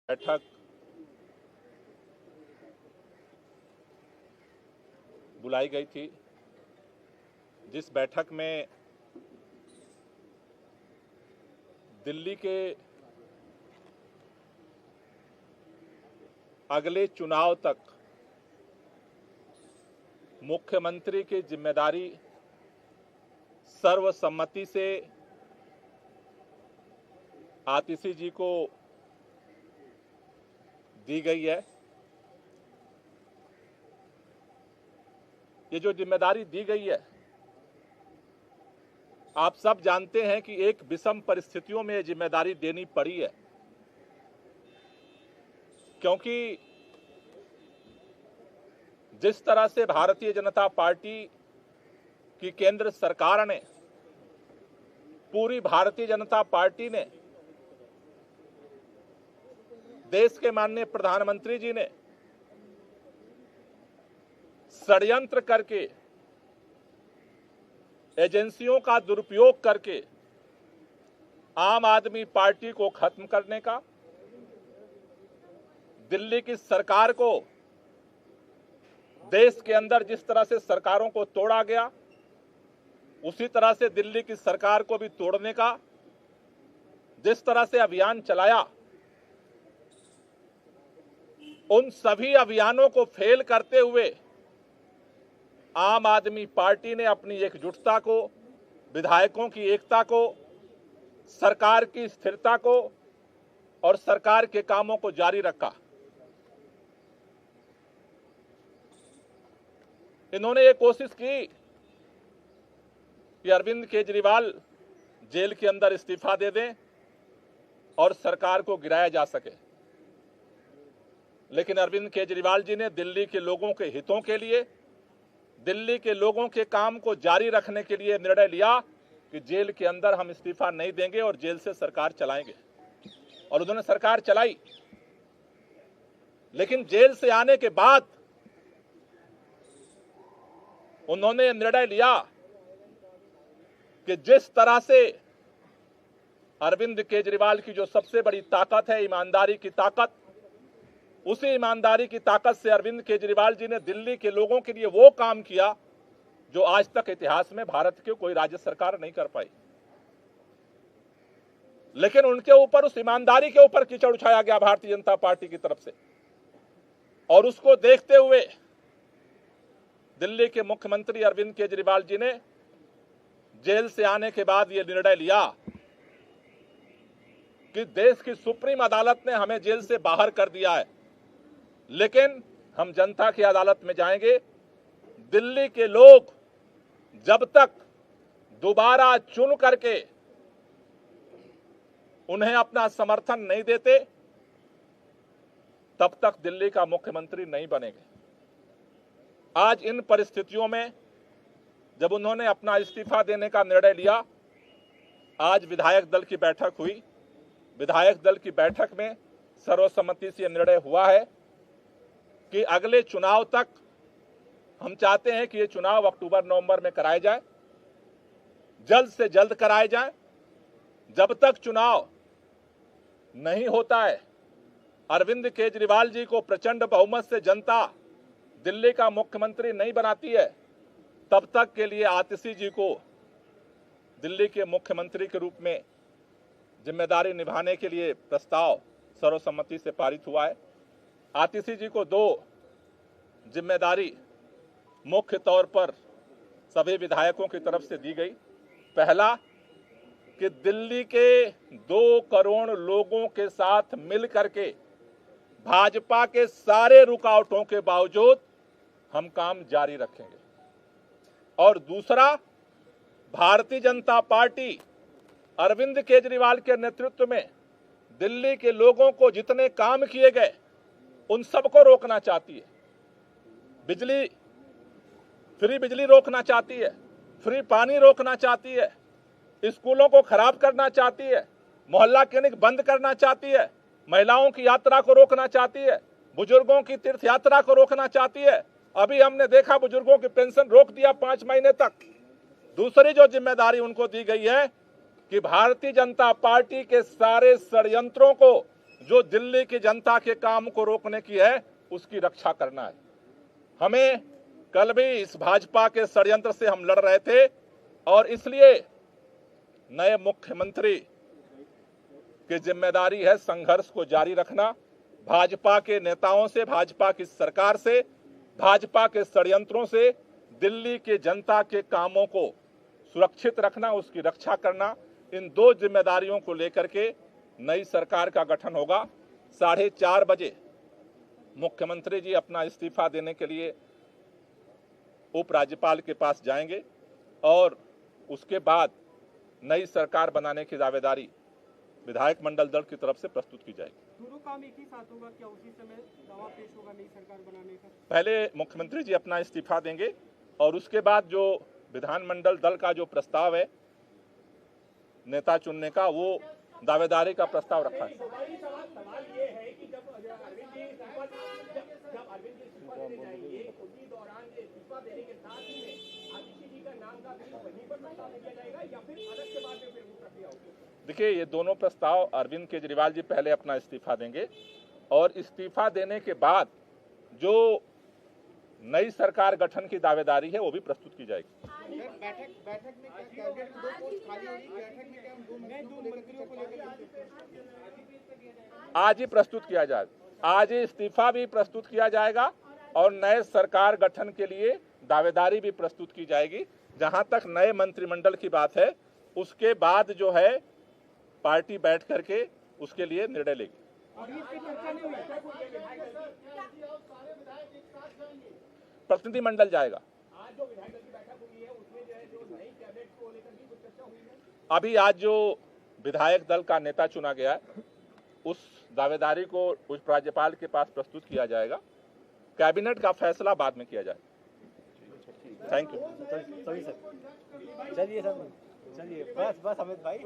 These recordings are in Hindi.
बैठक बुलाई गई थी, जिस बैठक में दिल्ली के अगले चुनाव तक मुख्यमंत्री की जिम्मेदारी सर्वसम्मति से आतिशी जी को दी गई है। ये जो जिम्मेदारी दी गई है, आप सब जानते हैं कि एक विषम परिस्थितियों में ये जिम्मेदारी देनी पड़ी है, क्योंकि जिस तरह से भारतीय जनता पार्टी की केंद्र सरकार ने, पूरी भारतीय जनता पार्टी ने, देश के माननीय प्रधानमंत्री जी ने षड्यंत्र करके, एजेंसियों का दुरुपयोग करके आम आदमी पार्टी को खत्म करने का, दिल्ली की सरकार को, देश के अंदर जिस तरह से सरकारों को तोड़ा गया उसी तरह से दिल्ली की सरकार को भी तोड़ने का जिस तरह से अभियान चलाया, उन सभी अभियानों को फेल करते हुए आम आदमी पार्टी ने अपनी एकजुटता को, विधायकों की एकता को, सरकार की स्थिरता को और सरकार के कामों को जारी रखा। इन्होंने ये कोशिश की कि अरविंद केजरीवाल जेल के अंदर इस्तीफा दे दें और सरकार को गिराया जा सके, लेकिन अरविंद केजरीवाल जी ने दिल्ली के लोगों के हितों के लिए, दिल्ली के लोगों के काम को जारी रखने के लिए निर्णय लिया कि जेल के अंदर हम इस्तीफा नहीं देंगे और जेल से सरकार चलाएंगे। और उन्होंने सरकार चलाई, लेकिन जेल से आने के बाद उन्होंने निर्णय लिया कि जिस तरह से अरविंद केजरीवाल की जो सबसे बड़ी ताकत है, ईमानदारी की ताकत, उसी ईमानदारी की ताकत से अरविंद केजरीवाल जी ने दिल्ली के लोगों के लिए वो काम किया जो आज तक इतिहास में भारत की कोई राज्य सरकार नहीं कर पाई। लेकिन उनके ऊपर, उस ईमानदारी के ऊपर कीचड़ उछाया गया भारतीय जनता पार्टी की तरफ से, और उसको देखते हुए दिल्ली के मुख्यमंत्री अरविंद केजरीवाल जी ने जेल से आने के बाद यह निर्णय लिया कि देश की सुप्रीम अदालत ने हमें जेल से बाहर कर दिया है, लेकिन हम जनता की अदालत में जाएंगे। दिल्ली के लोग जब तक दोबारा चुन करके उन्हें अपना समर्थन नहीं देते, तब तक दिल्ली का मुख्यमंत्री नहीं बनेंगे। आज इन परिस्थितियों में जब उन्होंने अपना इस्तीफा देने का निर्णय लिया, आज विधायक दल की बैठक हुई। विधायक दल की बैठक में सर्वसम्मति से निर्णय हुआ है कि अगले चुनाव तक हम चाहते हैं कि ये चुनाव अक्टूबर-नवंबर में कराए जाए, जल्द से जल्द कराए जाए। जब तक चुनाव नहीं होता है, अरविंद केजरीवाल जी को प्रचंड बहुमत से जनता दिल्ली का मुख्यमंत्री नहीं बनाती है, तब तक के लिए आतिशी जी को दिल्ली के मुख्यमंत्री के रूप में जिम्मेदारी निभाने के लिए प्रस्ताव सर्वसम्मति से पारित हुआ है। आतिशी जी को दो जिम्मेदारी मुख्य तौर पर सभी विधायकों की तरफ से दी गई। पहला, कि दिल्ली के 2 करोड़ लोगों के साथ मिल करके भाजपा के सारे रुकावटों के बावजूद हम काम जारी रखेंगे। और दूसरा, भारतीय जनता पार्टी अरविंद केजरीवाल के नेतृत्व में दिल्ली के लोगों को जितने काम किए गए उन सबको रोकना चाहती है। फ्री बिजली रोकना चाहती है, फ्री पानी रोकना चाहती है, स्कूलों को खराब करना चाहती है, मोहल्ला क्लिनिक बंद करना चाहती है, महिलाओं की यात्रा को रोकना चाहती है, बुजुर्गों की तीर्थ यात्रा को रोकना चाहती है। अभी हमने देखा बुजुर्गों की पेंशन रोक दिया 5 महीने तक। दूसरी जो जिम्मेदारी उनको दी गई है कि भारतीय जनता पार्टी के सारे षड्यंत्रों को जो दिल्ली की जनता के काम को रोकने की है उसकी रक्षा करना है। हमें कल भी इस भाजपा के षड्यंत्र से हम लड़ रहे थे और इसलिए नए मुख्यमंत्री की जिम्मेदारी है संघर्ष को जारी रखना, भाजपा के नेताओं से, भाजपा की सरकार से, भाजपा के षड्यंत्रों से दिल्ली के जनता के कामों को सुरक्षित रखना, उसकी रक्षा करना। इन दो जिम्मेदारियों को लेकर के नई सरकार का गठन होगा। 4:30 बजे मुख्यमंत्री जी अपना इस्तीफा देने के लिए उपराज्यपाल के पास जाएंगे और उसके बाद नई सरकार बनाने की दावेदारी विधायक मंडल दल की तरफ से प्रस्तुत की जाएगी। दोनों काम एक ही साथ होगा क्या? उसी समय दावा पेश होगा नई सरकार बनाने का? पहले मुख्यमंत्री जी अपना इस्तीफा देंगे और उसके बाद जो विधानमंडल दल का जो प्रस्ताव है नेता चुनने का, वो दावेदारी का प्रस्ताव रखा है। सवाल ये है कि जब अरविंद जी इस्तीफा देने जाएंगे उसी दौरान इस्तीफा देने के साथ ही में आदित्य जी का नाम का भी वहीं पर प्रस्ताव किया जाएगा या फिर अलग के बाद में फिर वो प्रक्रिया होगी? देखिए, ये दोनों प्रस्ताव अरविंद केजरीवाल जी पहले अपना इस्तीफा देंगे और इस्तीफा देने के बाद जो नई सरकार गठन की दावेदारी है वो भी प्रस्तुत की जाएगी। बैठक में क्या कैबिनेट में 2 पोस्ट खाली होगी? बैठक में क्या हम 2 मंत्रियों को लेकर आज ही प्रस्तुत किया जाएगा। आज ही इस्तीफा भी प्रस्तुत किया जाएगा और नए सरकार गठन के लिए दावेदारी भी प्रस्तुत की जाएगी। जहां तक नए मंत्रिमंडल की बात है उसके बाद जो है पार्टी बैठ करके उसके लिए निर्णय लेगी। प्रतिनिधिमंडल जाएगा। आज जो विधायक दल की बैठक हुई है उसमें जो है जो नई कैबिनेट को लेकर भी कुछ चर्चा हुई है? अभी आज जो विधायक दल का नेता चुना गया है उस दावेदारी को उस राज्यपाल के पास प्रस्तुत किया जाएगा। कैबिनेट का फैसला बाद में किया जाएगा। Thank you. चलिए सर, चलिए बस अमित भाई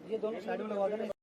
ये दोनों साइड में लगा देना।